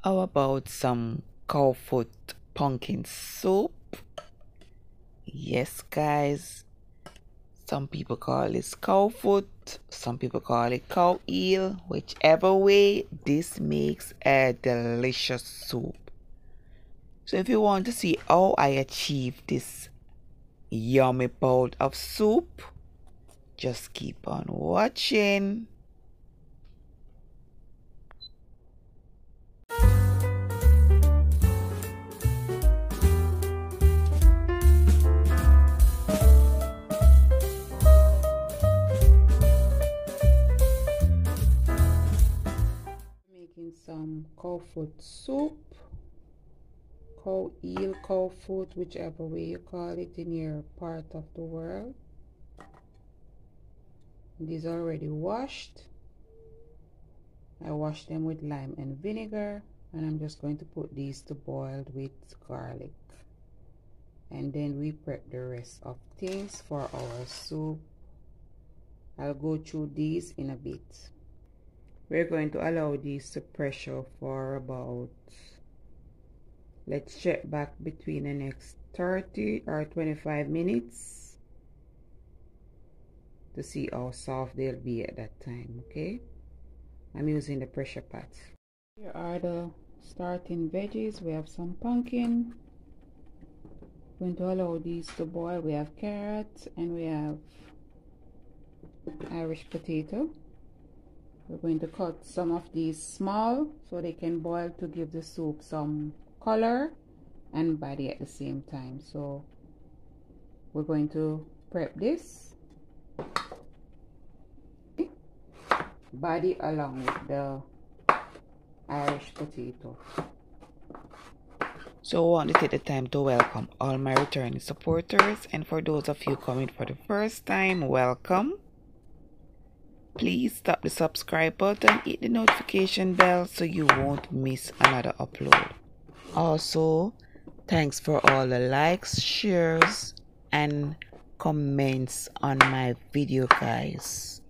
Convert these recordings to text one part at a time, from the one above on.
How about some cow foot pumpkin soup? Yes, guys. Some people call this cow foot, some people call it cow eel. Whichever way, this makes a delicious soup. So if you want to see how I achieve this yummy bowl of soup, just keep on watching. Making some cow foot soup, cow eel, cow foot, whichever way you call it in your part of the world. These are already washed. I washed them with lime and vinegar, and I'm just going to put these to boil with garlic, and then we prep the rest of things for our soup. I'll go through these in a bit. We're going to allow these to pressure for about, let's check back between the next 30 or 25 minutes to see how soft they'll be at that time. Okay, I'm using the pressure pot. Here are the starting veggies. We have some pumpkin. Going to allow these to boil. We have carrots and we have Irish potato. We're going to cut some of these small so they can boil to give the soup some color and body at the same time. So we're going to prep this body along with the Irish potato. So I want to take the time to welcome all my returning supporters, and for those of you coming for the first time, welcome. Please tap the subscribe button, hit the notification bell so you won't miss another upload. Also, thanks for all the likes, shares, and comments on my video, guys.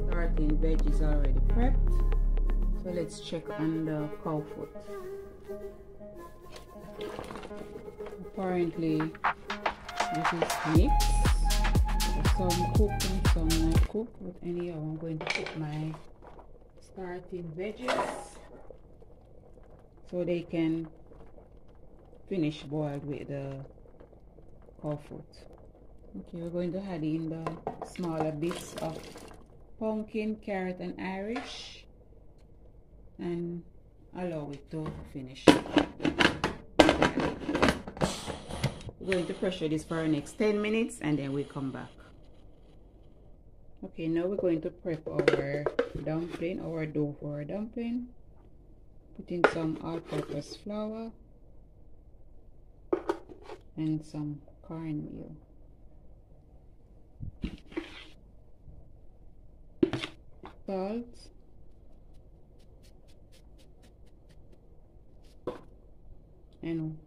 Starting veggies already prepped, so let's check on the cow foot. Apparently this is mixed, some cooked and some not cooked, but anyhow I'm going to put my starting veggies so they can finish boiled with the cow foot. Okay, we're going to add in the smaller bits of pumpkin, carrot and Irish and allow it to finish. We're going to pressure this for the next 10 minutes and then we come back. Okay, now we're going to prep our dumpling, our dough for our dumpling. Put in some all-purpose flour and some cornmeal. Salt, and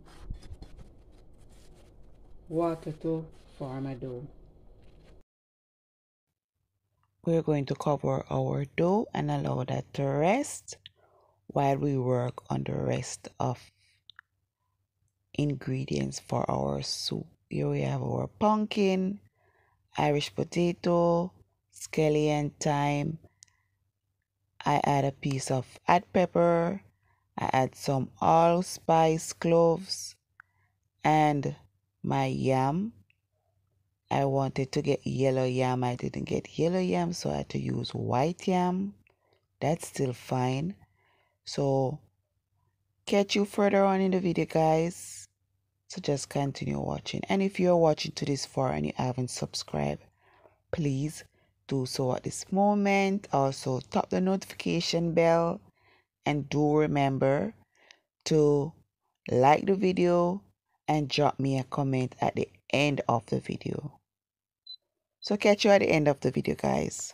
water to form a dough. We're going to cover our dough and allow that to rest while we work on the rest of ingredients for our soup. Here we have our pumpkin, Irish potato, scallion, thyme. I add a piece of hot pepper. I add some allspice cloves and my yam. I wanted to get yellow yam. I didn't get yellow yam, so I had to use white yam. That's still fine. So catch you further on in the video, guys. So just continue watching. And if you're watching to this far and you haven't subscribed, please do so at this moment. Also tap the notification bell and do remember to like the video and drop me a comment at the end of the video. So catch you at the end of the video, guys.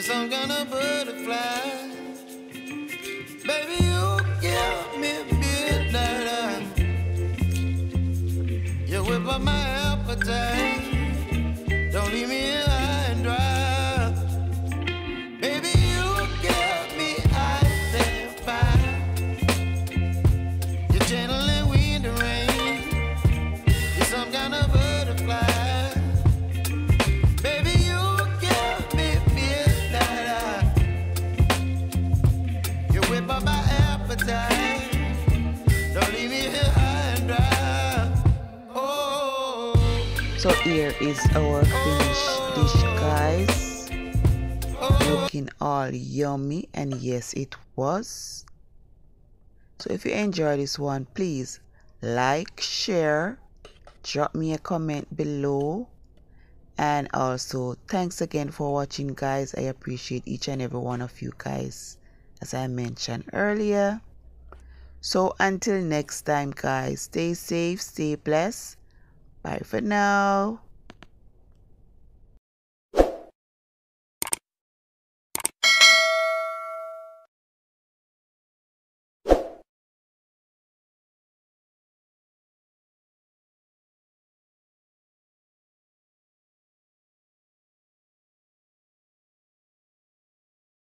some kind of butterfly. Baby, you give me midnight. You whip up my appetite. Don't leave me here high and dry. Baby, you give me ice and fire. You're channeling wind and rain. You're some kind of butterfly. Baby, you give me midnight. You whip up my appetite. Don't leave me here high and dry. Oh. So here is our finished dish, guys. Looking all yummy, and yes, it was. So if you enjoyed this one, please like, share, drop me a comment below, and also thanks again for watching, guys. I appreciate each and every one of you guys, as I mentioned earlier. So until next time, guys, stay safe, stay blessed. Bye for now.